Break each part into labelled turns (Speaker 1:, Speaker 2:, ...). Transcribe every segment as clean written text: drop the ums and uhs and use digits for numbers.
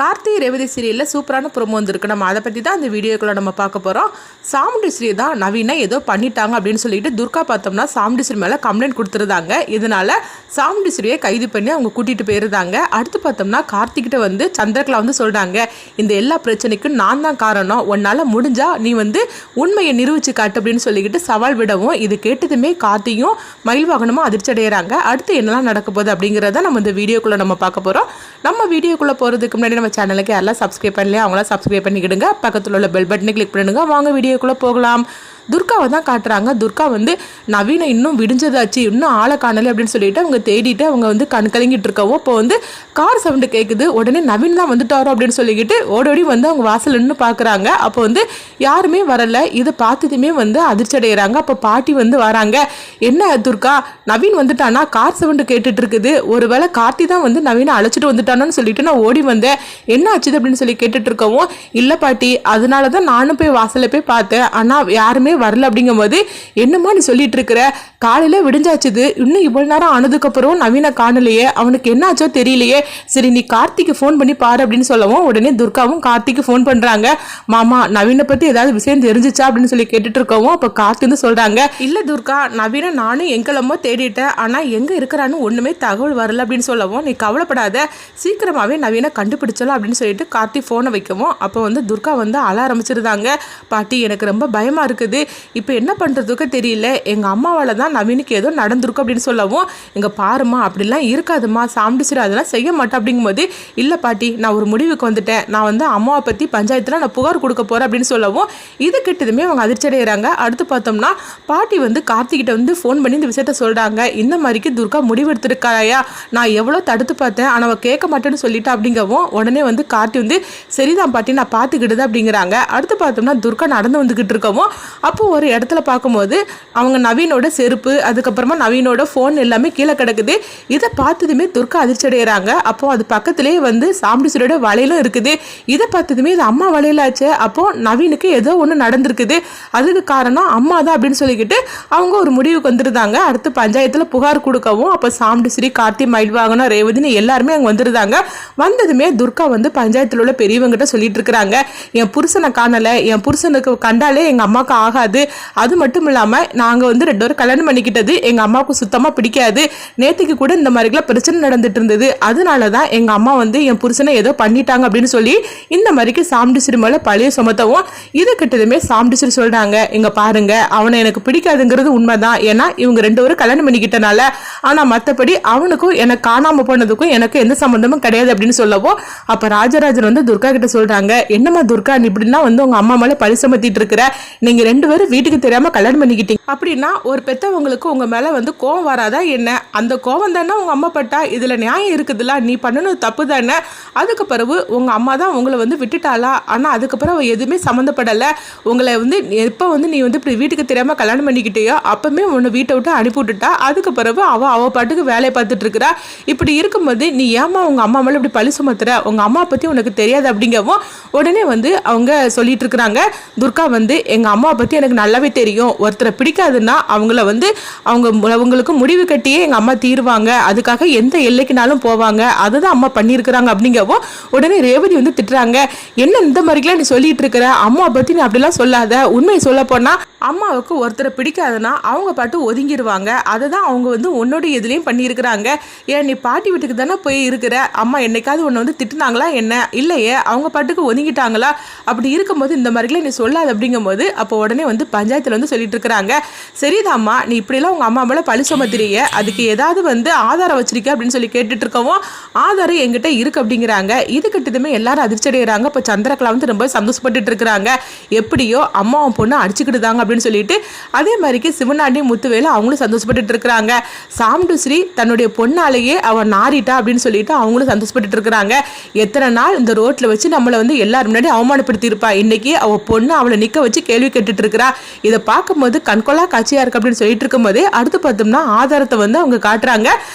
Speaker 1: கார்த்தி ரேவதி சீரியலில் சூப்பரான ப்ரோமோ வந்திருக்கு. நம்ம அதை பற்றி தான் அந்த வீடியோக்குள்ள நம்ம பார்க்க போகிறோம். சாமுண்டீஸ்வரி தான் நவீனை ஏதோ பண்ணிட்டாங்க அப்படின்னு சொல்லிட்டு துர்கா பார்த்தோம்னா சாமுண்டீஸ்வரி மேலே கம்ப்ளைண்ட் கொடுத்துருந்தாங்க. இதனால சாமுண்டீஸ்வரியை கைது பண்ணி அவங்க கூட்டிகிட்டு போயிருந்தாங்க. அடுத்து பார்த்தோம்னா கார்த்திகிட்ட வந்து சந்திரகலா வந்து சொல்கிறாங்க, இந்த எல்லா பிரச்சனைக்கும் நான் தான் காரணம், உன்னால் முடிஞ்சா நீ வந்து உண்மையை நிரூபிச்சு காட்டு அப்படின்னு சொல்லிக்கிட்டு சவால் விடவும் இது கேட்டதுமே கார்த்தியும் மயில்வாகனமும் அதிர்ச்சி அடைகிறாங்க. அடுத்து என்னெல்லாம் நடக்க போகுது அப்படிங்கிறத நம்ம இந்த வீடியோக்குள்ளே நம்ம பார்க்க போகிறோம். நம்ம வீடியோக்குள்ளே போகிறதுக்கு முன்னாடி நம்ம சேனலுக்கு யாரெல்லாம் சப்ஸ்கிரைப் பண்ணலையா அவங்களாம் சப்ஸ்கிரைப் பண்ணிக்கிடுங்க. பக்கத்தில் உள்ள பெல் பட்டனை கிளிக் பண்ணுங்க. வாங்க வீடியோக்குள்ளே போகலாம். துர்காவை தான் காட்டுறாங்க. துர்கா வந்து நவீனை இன்னும் விடிஞ்சதாச்சு, இன்னும் ஆளை காணலை அப்படின்னு சொல்லிட்டு அவங்க தேடிட்டு அவங்க வந்து கலங்கிட்டு இருக்கவோ இப்போ வந்து கார் சவுண்டு கேட்குது. உடனே நவீன் தான் வந்துட்டாரோ அப்படின்னு சொல்லிக்கிட்டு ஓடோடி வந்து அவங்க வாசல் நின்று பார்க்குறாங்க. அப்போ வந்து யாருமே வரலை. இதை பார்த்ததுமே வந்து அதிர்ச்சி அடைகிறாங்க. அப்போ பாட்டி வந்து வராங்க. என்ன துர்கா, நவீன் வந்துட்டானா? கார் சவுண்டு கேட்டுட்டு இருக்குது. ஒருவேளை கார்த்தி தான் வந்து நவீனை அழைச்சிட்டு வந்துட்டானோன்னு சொல்லிட்டு நான் ஓடி வந்தேன். என்ன ஆச்சுது அப்படின்னு சொல்லி கேட்டுட்டு இருக்கவும், இல்லை பாட்டி, அதனால தான் நானும் போய் வாசலில் போய் பார்த்தேன், ஆனால் யாருமே வரல அப்படிங்கும்போது என்னமா நீ சொல்லிட்டு இருக்கிற? காலையில விடிஞ்சாச்சுது, இன்னும் இவ்வளவு நேரம் ஆனதுக்கப்புறம் நவீனை காணலையே, அவனுக்கு என்ன ஆச்சோ தெரியலையே. சரி நீ கார்த்திக்கு ஃபோன் பண்ணி பாரு அப்படின்னு சொல்லவும் உடனே துர்காவும் கார்த்திக்கு ஃபோன் பண்றாங்க. மாமா, நவீனை பத்தி ஏதாவது விஷயம் தெரிஞ்சிச்சா அப்படின்னு சொல்லி கேட்டுட்டு இருக்கவும் அப்ப கார்த்தி வந்து சொல்றாங்க, இல்ல துர்கா, நவீனை நானும் எங்கெல்லாமோ தேடிட்டேன், ஆனா எங்க இருக்கிறான்னு ஒண்ணுமே தகவல் வரல அப்படின்னு சொல்லவும், நீ கவலைப்படாத, சீக்கிரமாவே நவீனை கண்டுபிடிச்சலாம் அப்படின்னு சொல்லிட்டு கார்த்தி போனை வைக்கவும் அப்போ வந்து துர்கா வந்து அழ ஆரம்பிச்சிருந்தாங்க. பாட்டி, எனக்கு ரொம்ப பயமா இருக்குது, இப்போ என்ன பண்ணுறதுக்கு தெரியல, எங்கள் அம்மாவால் தான் நவீனுக்கு ஏதோ நடந்திருக்கும் அப்படின்னு சொல்லவும், எங்கள் பாருமா அப்படிலாம் இருக்காதுமா, சாமுண்டீஸ்வரி அதெல்லாம் செய்ய மாட்டேன் அப்படிங்கும்போது, இல்லை பாட்டி, நான் ஒரு முடிவுக்கு வந்துட்டேன், நான் வந்து அம்மாவை பற்றி பஞ்சாயத்தில் நான் புகார் கொடுக்க போகிறேன் அப்படின்னு சொல்லவும் இது கிட்டதுமே அவங்க அதிர்ச்சி அடைகிறாங்க. அடுத்து பார்த்தோம்னா பாட்டி வந்து கார்த்திகிட்ட வந்து ஃபோன் பண்ணி இந்த விஷயத்த சொல்கிறாங்க. இந்த மாதிரிக்கு துர்கா முடிவெடுத்திருக்காயா, நான் எவ்வளோ தடுத்து பார்த்தேன், ஆனால் அவள் கேட்க மாட்டேன்னு சொல்லிட்டா அப்படிங்கவும் உடனே வந்து கார்த்தி வந்து சரிதான் பாட்டி, நான் பார்த்துக்கிட்டுது அப்படிங்கிறாங்க. அடுத்து பார்த்தோம்னா துர்கா நடந்து வந்துக்கிட்டு இருக்கவும் அப்போ ஒரு இடத்துல பார்க்கும்போது அவங்க நவீனோட செருப்பு, அதுக்கப்புறமா நவீனோட ஃபோன் எல்லாமே கீழே கிடக்குது. இதை பார்த்ததுமே துர்கா அதிர்ச்சி அடைகிறாங்க. அப்போ அது பக்கத்திலேயே வந்து சாமுண்டீஸ்வரியோட வளையலும் இருக்குது. இதை பார்த்ததுமே இது அம்மா வளையலாச்சு, அப்போ நவீனுக்கு ஏதோ ஒன்று நடந்திருக்குது, அதுக்கு காரணம் அம்மா தான் அப்படின்னு சொல்லிக்கிட்டு அவங்க ஒரு முடிவுக்கு வந்துருந்தாங்க. அடுத்து பஞ்சாயத்தில் புகார் கொடுக்கவும் அப்போ சாமுண்டீஸ்வரி, கார்த்தி, மயில்வாகனம், ரேவதினு எல்லாருமே அங்கே வந்துருந்தாங்க. வந்ததுமே துர்கா வந்து பஞ்சாயத்தில் உள்ள பெரியவங்கிட்ட சொல்லிட்டு இருக்கிறாங்க, என் புருஷனை காணலை, என் புருஷனுக்கு கண்டாலே எங்கள் அம்மாவுக்கு ஆகாது, அது மட்டும் இல்லாமல் நாங்கள் வந்து 2 பேரும் கல்யாணம் பண்ணிக்கிட்டது எங்கள் அம்மாவுக்கு சுத்தமாக பிடிக்காது, நேற்றுக்கு கூட இந்த மாதிரிலாம் பிரச்சனை நடந்துட்டு இருந்தது, அதனால தான் எங்கள் அம்மா வந்து என் புருஷனை ஏதோ பண்ணிட்டாங்க அப்படின்னு சொல்லி இந்த மாதிரிக்கு சாமுண்டீஸ்வரி மேலே பழைய சுமத்தவும் இது கிட்டதுமே சாமுண்டீஸ்வரி சொல்கிறாங்க, இங்கே பாருங்க, அவனை எனக்கு பிடிக்காதுங்கிறது உண்மைதான், ஏன்னா இவங்க 2 பேரும் கல்யாணம் பண்ணிக்கிட்டனால, ஆனால் மற்றபடி அவனுக்கும் எனக்கு காணாமல் போனதுக்கும் எனக்கு எந்த சம்மந்தமும் கிடையாது அப்படின்னு சொல்லவும் அப்போ ராஜராஜன் வந்து துர்கா கிட்ட சொல்கிறாங்க, என்னம்மா துர்கா, நீ இப்படின்னா வந்து உங்கள் அம்மா மேலே பழி சுமத்திட்டு இருக்கிற, நீங்கள் 2 பேரும் வீட்டுக்கு தெரியாம கல்யாணம் பண்ணிக்கிட்டீங்க அப்படின்னா ஒரு பெத்தவங்களுக்கு உங்க மேல வந்து கோவம் வராதா என்ன? அந்த கோவம் தானே உங்க அம்மா பட்டா, இதுல நியாயம் இருக்குதுல்ல, நீ பண்ணணும் தப்பு தானே. அதுக்கு பிறகு உங்க அம்மா தான் உங்களை வந்து விட்டுட்டாளா, ஆனா அதுக்கப்புறம் அவ எதுவுமே சம்மந்தப்படலை, உங்களை வந்து எப்போ வந்து நீ வந்து இப்படி வீட்டுக்கு தெரியாம கல்யாணம் பண்ணிக்கிட்டியோ அப்பவுமே உன்னை வீட்டை விட்டு அனுப்பி விட்டுட்டா, அதுக்கு பிறகு அவ பாட்டுக்கு வேலையை பார்த்துட்டு இருக்கிறா. இப்படி இருக்கும்போது நீ ஏமா உங்க அம்மா மேல இப்படி பழி சுமத்துற, உங்க அம்மா பத்தி உனக்கு தெரியாது அப்படிங்கவும் உடனே வந்து அவங்க சொல்லிட்டு இருக்கிறாங்க. துர்கா வந்து எங்க அம்மா பத்தி எனக்கு நல்லாவே தெரியும், ஒருத்தரை பிடிக்காதுன்னா அவங்கள வந்து அவங்களுக்கு முடிவு கட்டியே எங்க அம்மா தீருவாங்க, அதுக்காக எந்த எல்லைக்குனாலும் போவாங்க, அதுதான் அம்மா பண்ணியிருக்கிறாங்க அப்படிங்கவும் உடனே ரேவதி வந்து திட்டுறாங்க, என்ன இந்த மாதிரிலாம் நீ சொல்லிட்டு இருக்கிற, அம்மா பத்தி நீ அப்படிலாம் சொல்லாத, உண்மையை சொல்ல போனா அம்மாவுக்கு ஒருத்தரை பிடிக்காதுன்னா அவங்க பாட்டு ஒதுங்கிடுவாங்க, அதுதான் அவங்க வந்து உன்னோட எதுலையும் பண்ணியிருக்கிறாங்க. ஏன் நீ பாட்டி வீட்டுக்கு தானே போய் இருக்கிற, அம்மா என்னைக்காவது உன்னை வந்து திட்டுனாங்களா என்ன? இல்லையே, அவங்க பாட்டுக்கு ஒதுங்கிட்டாங்களா? அப்படி இருக்கும்போது இந்த மாதிரிலாம் நீ சொல்லாது அப்படிங்கும்போது அப்போ உடனே வந்து பஞ்சாயத்தில் வந்து சொல்லிட்டு இருக்கிறாங்க, சரிதாம்மா, நீ இப்படிலாம் உங்கள் அம்மா மேலே பழி சுமத்துறீங்க, அதுக்கு ஏதாவது வந்து ஆதாரம் வச்சிருக்க அப்படின்னு சொல்லி கேட்டுட்டு இருக்கவும் ஆதாரம் என்கிட்ட இருக்கு அப்படிங்கிறாங்க. இது கிட்டதுமே எல்லாரும் அதிர்ச்சி அடைகிறாங்க. இப்போ சந்திரகலா வந்து ரொம்ப சந்தோஷப்பட்டுட்டு இருக்கிறாங்க, எப்படியோ அம்மாவும் பொண்ணு அடிச்சுக்கிட்டுதாங்க அப்படின்னு சொல்லிட்டு. அதே மாதிரிக்கு சிவனாண்டி, முத்துவேலு அவங்களும் சந்தோஷப்பட்டுட்டு இருக்கிறாங்க. சாமுண்டீஸ்வரி தன்னுடைய பொண்ணாலேயே அவன் நாரிட்டா அப்படின்னு சொல்லிட்டு அவங்களும் சந்தோஷப்பட்டுட்டு இருக்கிறாங்க. எத்தனை நாள் இந்த ரோட்ல வச்சு நம்மளை வந்து எல்லாரும் முன்னாடி அவமானப்படுத்தி இருப்பா, இன்னைக்கு அவ பொண்ணு அவளை நிக்க வச்சு கேள்வி கேட்டுட்டு இருக்கிறா. இதை பார்க்கும்போது கண்கொள்ளா காட்சியா இருக்கு அப்படின்னு சொல்லிட்டு இருக்கும்போதே அடுத்து பார்த்தோம்னா ஆதாரத்தை வந்து அவங்க காட்டுறாங்க.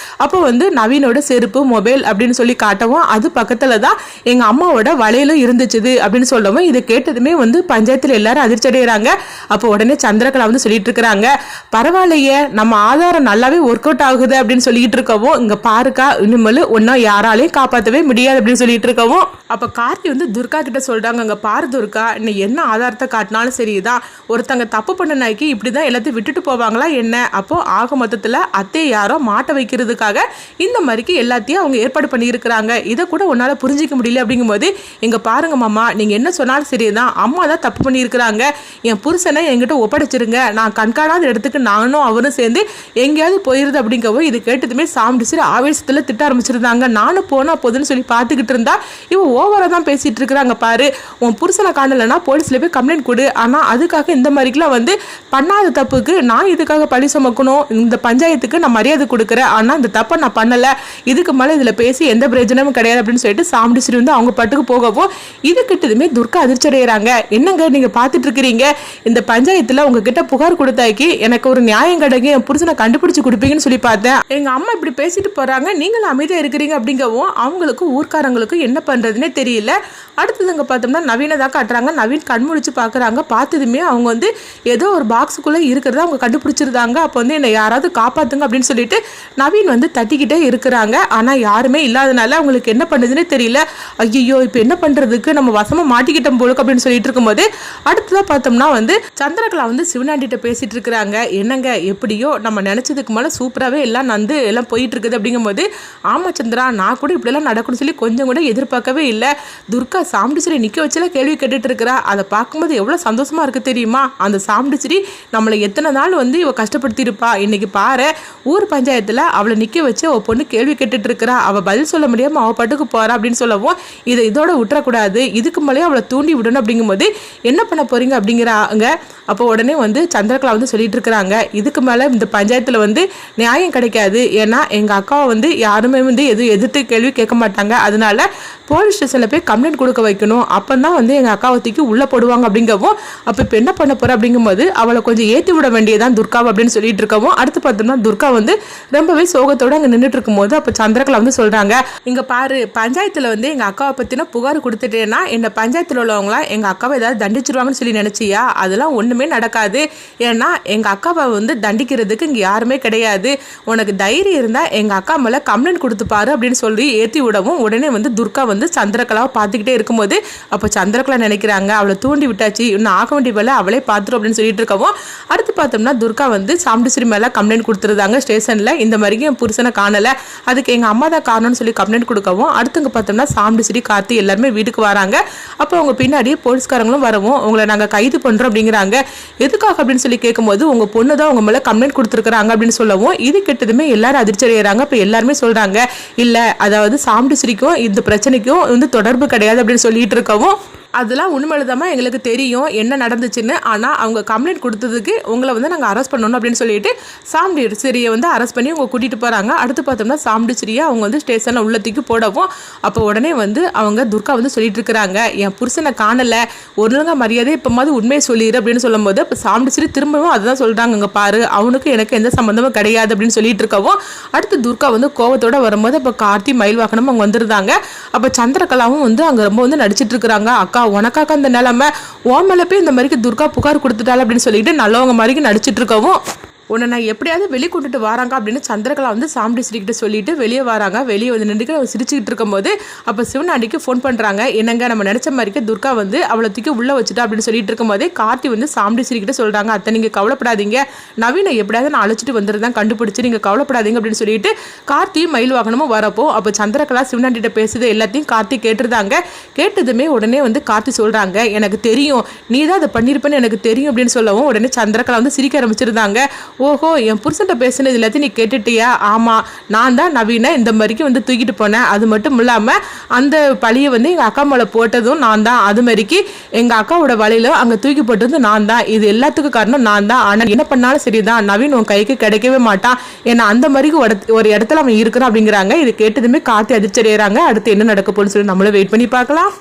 Speaker 1: அப்போ வந்து நவீனோட செருப்பு, மொபைல் அப்படின்னு சொல்லி காட்டவும் அது பக்கத்துல தான் எங்க அம்மாவோட வளையலும் இருந்துச்சு அப்படின்னு சொல்லவும் இதை கேட்டதுமே வந்து பஞ்சாயத்துல எல்லாரும் அதிர்ச்சி அடைகிறாங்க. அப்போ உடனே உடனே சந்திரகலா வந்து சொல்லிட்டு இருக்கிறாங்க, பரவாயில்லையே நம்ம ஆதாரம் நல்லாவே ஒர்க் அவுட் ஆகுது அப்படின்னு சொல்லிட்டு இருக்கவும், இங்க பாருக்கா இனிமேல் ஒன்னும் யாராலையும் காப்பாற்றவே முடியாது அப்படின்னு சொல்லிட்டு இருக்கவும், அப்ப கார்த்தி வந்து துர்கா கிட்ட சொல்றாங்க, அங்க பாரு துர்கா, நீ என்ன ஆதாரத்தை காட்டினாலும் சரிதான், ஒருத்தங்க தப்பு பண்ண நாய்க்கு இப்படிதான் எல்லாத்தையும் விட்டுட்டு போவாங்களா என்ன? அப்போ ஆக மொத்தத்துல அத்தையை யாரோ மாட்ட வைக்கிறதுக்காக இந்த மாதிரிக்கு எல்லாத்தையும் அவங்க ஏற்பாடு பண்ணியிருக்கிறாங்க. இதை கூட உன்னால புரிஞ்சிக்க முடியல அப்படிங்கும்போது, எங்க பாருங்க மாமா, நீங்க என்ன சொன்னாலும் சரிதான், அம்மா தான் தப்பு பண்ணியிருக்கிறாங்க, என் புருஷனை என்கிட்ட ஒப்படைச்சிருங்க, நான் கண்காணாத இடத்துக்கு நானும் அவரும் சேர்ந்து எங்கேயாவது போயிருது அப்படிங்கவும், இது கேட்டதுமே சாம்பிடிச்சு ஆவேசத்துல திட்ட ஆரம்பிச்சிருந்தாங்க. நானும் போனா போதுன்னு சொல்லி பார்த்துக்கிட்டு இருந்தா இவன் ஓவரா தான் பேசிட்டு இருக்கிறாங்க. பாரு, உன் புருஷனை காணலைன்னா போலீஸ்ல போய் கம்ப்ளைண்ட் கொடு, ஆனா அதுக்காக இந்த மாதிரிக்கெல்லாம் வந்து பண்ணாத தப்புக்கு நான் இதுக்காக பழி சுமக்கணும், இந்த பஞ்சாயத்துக்கு நான் மரியாதை கொடுக்குறேன், ஆனா இந்த தப்பை நான் பண்ணல, இதுக்கு மேல இதுல பேசி எந்த பிரயோஜனமும் கிடையாது அப்படின்னு சொல்லிட்டு சாம்பிடிச்சு வந்து அவங்க பட்டுக்கு போகவும், இது கிட்டதுமே துர்கா அதிர்ச்சி அடைகிறாங்க. என்னங்க நீங்க பாத்துட்டு இருக்கிறீங்க, இந்த பஞ்சாயத்துல உங்ககிட்ட புகார் கொடுத்தாக்கி எனக்கு ஒரு நியாயம் கிடைக்கும், என் புருஷனை கண்டுபிடிச்சு கொடுப்பீங்கன்னு சொல்லி பார்த்தேன், எங்க அம்மா இப்படி பேசிட்டு போறாங்க, நீங்களும் அமைதியா இருக்கிறீங்க அப்படிங்கவும் அவங்களுக்கு ஊர்க்காரங்களுக்கு என்ன பண்றதுன்னே தெரியல. அடுத்ததுங்க பார்த்தோம்னா நவீனை தான் காட்டுறாங்க. நவீன் கண்முழிச்சு பார்க்குறாங்க. பார்த்ததுமே அவங்க வந்து ஏதோ ஒரு பாக்ஸுக்குள்ளே இருக்கிறத அவங்க கண்டுபிடிச்சிருந்தாங்க. அப்போ வந்து என்னை யாராவது காப்பாற்றுங்க அப்படின்னு சொல்லிட்டு நவீன் வந்து தட்டிக்கிட்டே இருக்கிறாங்க. ஆனால் யாருமே இல்லாதனால அவங்களுக்கு என்ன பண்ணுதுன்னே தெரியல. ஐயோ இப்போ என்ன பண்ணுறதுக்கு, நம்ம வசமாக மாட்டிக்கிட்டோம் போலுக்கு அப்படின்னு சொல்லிட்டு இருக்கும்போது அடுத்ததாக பார்த்தோம்னா வந்து சந்திரகலா வந்து சிவனாண்டிகிட்ட பேசிகிட்டு இருக்கிறாங்க. என்னங்க எப்படியோ நம்ம நினச்சதுக்கு மேலே சூப்பராகவே எல்லாம் வந்து எல்லாம் போயிட்டு இருக்குது அப்படிங்கும்போது, ஆமாம் சந்திரா, நான் கூட இப்படியெல்லாம் நடக்கும்னு சொல்லி கொஞ்சம் கூட எதிர்பார்க்கவே இல்லை. துர்கா சாம்பிடிச்சிரி நிற்க வச்சுல கேள்வி கேட்டுட்டு இருக்கிறா, அதை பார்க்கும்போது எவ்வளோ சந்தோஷமா இருக்கு தெரியுமா? அந்த சாம்பிடிச்சிரி நம்மளை எத்தனை நாள் வந்து இவ கஷ்டப்படுத்தியிருப்பா, இன்னைக்கு பாரு ஊர் பஞ்சாயத்தில் அவளை நிற்க வச்சு அவள் பொண்ணு கேள்வி கேட்டுட்டு இருக்கிறா, அவள் பதில் சொல்ல முடியாமல் அவள் பாட்டுக்கு போறா அப்படின்னு சொல்லவும், இதை இதோட விட்டுறக்கூடாது, இதுக்கு மேலேயே அவளை தூண்டி விடணும் அப்படிங்கும்போது என்ன பண்ண போறீங்க அப்படிங்கிறாங்க. அப்போ உடனே வந்து சந்திரகலா வந்து சொல்லிட்டு இருக்கிறாங்க, இதுக்கு மேலே இந்த பஞ்சாயத்தில் வந்து நியாயம் கிடைக்காது, ஏன்னா எங்கள் அக்காவை வந்து யாருமே வந்து எதுவும் எதிர்த்து கேள்வி கேட்க மாட்டாங்க, அதனால போலீஸ் ஸ்டேஷனில் போய் கம்ப்ளைண்ட் கொடுக்க வைக்கணும், அப்போ தான் வந்து எங்கள் அக்காவை தூக்கி உள்ளே போடுவாங்க அப்படிங்கவும், அப்போ இப்போ என்ன பண்ண போகிற அப்படிங்கும்போது அவளை கொஞ்சம் ஏற்றி விட வேண்டியதான் துர்காவை அப்படின்னு சொல்லிட்டு இருக்கவும், அடுத்து பார்த்தோம்னா துர்கா வந்து ரொம்பவே சோகத்தோடு அங்கே நின்றுட்டு இருக்கும்போது அப்போ சந்திரகலா வந்து சொல்கிறாங்க, இங்கே பாரு, பஞ்சாயத்தில் வந்து எங்கள் அக்காவை பற்றின புகார் கொடுத்துட்டேன்னா என்ன பஞ்சாயத்தில் உள்ளவங்களாம் எங்கள் அக்காவை ஏதாவது தண்டிச்சிருவாங்கன்னு சொல்லி நினச்சியா? அதெல்லாம் ஒன்றுமே நடக்காது, ஏன்னா எங்கள் அக்காவை வந்து தண்டிக்கிறதுக்கு இங்கே யாருமே கிடையாது, உனக்கு தைரியம் இருந்தால் எங்கள் அக்கா மேலே கம்ப்ளைண்ட் கொடுத்துப்பாரு அப்படின்னு சொல்லி ஏற்றி விடவும், உடனே வந்து துர்கா வந்து சந்திரகலாவை பார்த்துக்கிட்டே இருக்கும்போது அப்போ சந்திரகலா நினைக்கிறாங்க, அவளை தூண்டி விட்டாச்சு, இன்னும் ஆக வேண்டிய வேலை அவளே பார்த்துரும் அப்படின்னு சொல்லிட்டு இருக்கவும், அடுத்து பார்த்தோம்னா துர்கா வந்து சாம்பிடிச்சிரி மேலே கம்ப்ளைண்ட் கொடுத்துருந்தாங்க ஸ்டேஷனில், இந்த மாதிரி என் புருஷனை காணலை, அதுக்கு எங்கள் அம்மா தான் காரணம்னு சொல்லி கம்ப்ளைண்ட் கொடுக்கவும், அடுத்துங்க பார்த்தோம்னா சாம்பிடிச்சிரி கார்த்தி எல்லாருமே வீட்டுக்கு வராங்க. அப்போ அவங்க பின்னாடி போலீஸ்காரங்களும் வரவும், உங்களை நாங்கள் கைது பண்ணுறோம் அப்படிங்கிறாங்க. எதுக்காக அப்படின்னு சொல்லி கேட்கும்போது, உங்கள் பொண்ணு தான் உங்க மேலே கம்ப்ளைண்ட் கொடுத்துருக்காங்க அப்படின்னு சொல்லவும், இது கெட்டதுமே எல்லாரும் அதிர்ச்சி அடைகிறாங்க. இப்போ எல்லாருமே சொல்கிறாங்க, இல்லை அதாவது சாம்பிடிச்சிரிக்கும் இந்த பிரச்சனைக்கும் வந்து தொடர்பு கிடையாது அப்படின்னு சொல்லிட்டு இருக்கவும், அதெல்லாம் உண்மையில்தாம்மா எங்களுக்கு தெரியும் என்ன நடந்துச்சுன்னு, ஆனால் அவங்க கம்ப்ளைண்ட் கொடுத்ததுக்கு உங்களை வந்து நாங்கள் அரெஸ்ட் பண்ணணும் அப்படின்னு சொல்லிட்டு சாம்பிடிச்சிரியை வந்து அரெஸ்ட் பண்ணி அவங்க கூட்டிகிட்டு போகிறாங்க. அடுத்து பார்த்தோம்னா சாம்பிடிச்சிரியை அவங்க வந்து ஸ்டேஷனில் உள்ளத்துக்கு போடவும், அப்போ உடனே வந்து அவங்க துர்கா வந்து சொல்லிட்டு இருக்கிறாங்க, என் புருஷனை காணலை, ஒழுங்கா மரியாதை இப்போ மாதிரி உண்மையை சொல்லிடு அப்படின்னு சொல்லும்போது, இப்போ சாம்பிடிச்சிரி திரும்பவும் அதுதான் சொல்கிறாங்க, இங்கே பாரு அவனுக்கு எனக்கு எந்த சம்மந்தமும் கிடையாது அப்படின்னு சொல்லிட்டு இருக்கவும், அடுத்து துர்கா வந்து கோவத்தோடு வரும்போது அப்போ கார்த்தி மயில் வாகனம் அவங்க வந்துருந்தாங்க. அப்போ சந்திரகலாவும் வந்து அங்கே ரொம்ப வந்து நடிச்சிட்டு இருக்கிறாங்க, அக்கா உனக்காக அந்த நிலைமை ஓன் மேலே போய் இந்த மாதிரி துர்கா புகார் கொடுத்துட்டாள் அப்படின்னு சொல்லிட்டு நல்லவங்க மாதிரி நடிச்சிட்டு இருக்கவும், உன்னை நான் எப்படியாவது வெளியே கொண்டுட்டு வராங்க அப்படின்னு சந்திரகலா வந்து சாம்பிடிச்சிரி கிட்ட சொல்லிட்டு வெளியே வராங்க. வெளியே வந்து நின்று சிரிச்சுக்கிட்டு இருக்கும்போது அப்போ சிவனாண்டிக்கு ஃபோன் பண்ணுறாங்க, என்னங்க நம்ம நினச்ச மாதிரிக்கு துர்கா வந்து அவளை தூக்கி உள்ளே வச்சுட்டா அப்படின்னு சொல்லிட்டு இருக்கும்போதே கார்த்தி வந்து சாம்பிடிச்சிரி கிட்ட சொல்கிறாங்க, அத்தை நீங்கள் கவலைப்படாதீங்க, நவீனை எப்படியாவது நான் அழைச்சிட்டு வந்துருதான் கண்டுபிடிச்சி நீங்கள் கவலைப்படாதீங்க அப்படின்னு சொல்லிட்டு கார்த்தியும் மயில் வாகனமும் வரப்போ அப்போ சந்திரகலா சிவனாண்டிகிட்ட பேசுது எல்லாத்தையும் கார்த்தி கேட்டுருந்தாங்க. கேட்டதுமே உடனே வந்து கார்த்தி சொல்கிறாங்க, எனக்கு தெரியும் நீ தான் அதை பண்ணியிருப்பேன்னு எனக்கு தெரியும் அப்படின்னு சொல்லவும், உடனே சந்திரகலா வந்து சிரிக்க ஆரம்பிச்சிருந்தாங்க. ஓஹோ, என் புருஷன்ட்ட பேசுனது எல்லாத்தையும் நீ கேட்டுட்டியா? ஆமாம், நான் தான் நவீனை இந்த மாதிரிக்கு வந்து தூக்கிட்டு போனேன், அது மட்டும் இல்லாமல் அந்த பழியை வந்து எங்கள் அக்கா மேலே போட்டதும் நான் தான், அது மாதிரிக்கு எங்கள் அக்காவோட வலையில அங்கே தூக்கி போட்டதும் நான் தான், இது எல்லாத்துக்கும் காரணம் நான் தான், ஆனால் என்ன பண்ணாலும் சரிதான் நவீன் உன் கைக்கு கிடைக்கவே மாட்டான், ஏன்னா அந்த மாதிரிக்கு ஒரு இடத்துல அவன் இருக்கிறான் அப்படிங்கிறாங்க. இது கேட்டதுமே கார்த்தி அதிர்ச்சி அடைகிறாங்க. அடுத்து என்ன நடக்க போகுதுன்னு சொல்லி நம்மளும் வெயிட் பண்ணி பார்க்கலாம்.